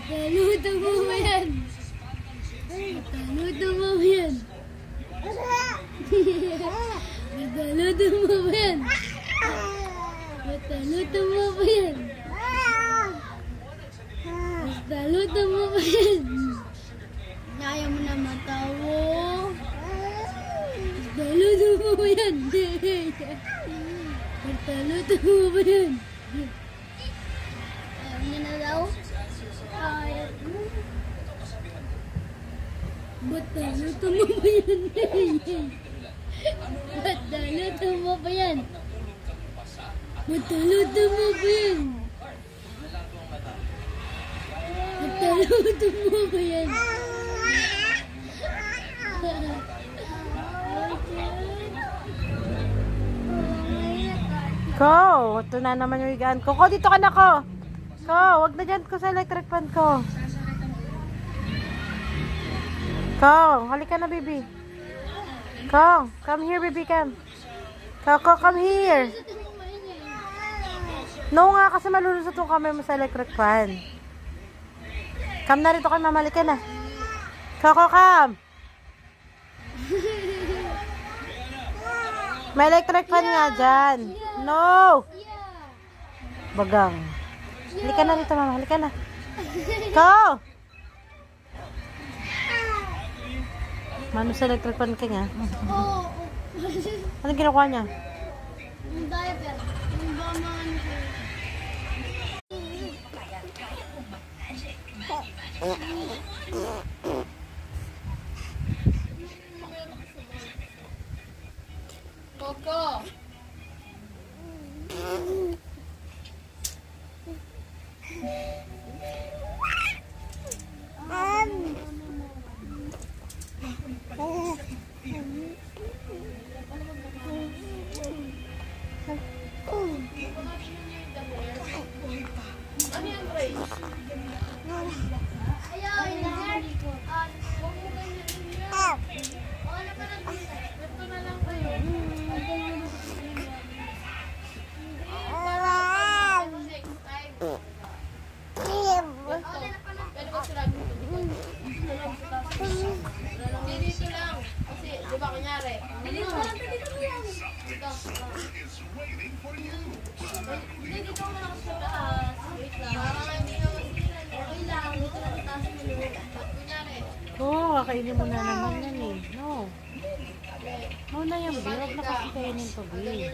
Taluto mo ba yan? Taluto mo ba yan? Taluto mo ba yan? Taluto mo ba yan? Taluto mo ba yan? Ayaw mo na matawo. Taluto mo ba yan? Taluto mo ba yan? Ayaw niya na daw? Ayaw mo. Ba't taluto mo ba yan? Ba't taluto mo ba yan? Ba't taluto mo ba yan? Ba't taluto mo ba yan? Ko, ito na naman yung higaan ko. Ko, dito ka na ko. Ko, wag na dyan ko sa electric fan ko. Ko, halika na, baby. Ko, come here, baby, come. Ko, come here. No nga, kasi malulusot yung kamay mo sa electric fan. Come na rito kay mama, halika na. Ko, come. May electric fan nga dyan. No! Bagang. Halika na rito, mama. Halika na. Go! Mano sa electric fan ka niya? Oo. Anong ginakuha niya? Yung diaper. Yung baman ko. Coco! Ano yan, Ray? Ayaw, inaher. Huwag mo ganyan niya. Wala pa lang isa. Ito na lang kayo. Dito lang. Kasi, di ba kunyari? Dito lang. Dito. Dito mo lang sa taas. Wait lang. Parang hindi naman sila. Okay lang. Dito lang sa taas mo. Kunyari. Oo, kakainin mo na naman yan eh. No. No na yan, babe. Huwag na kasi kainin to, babe.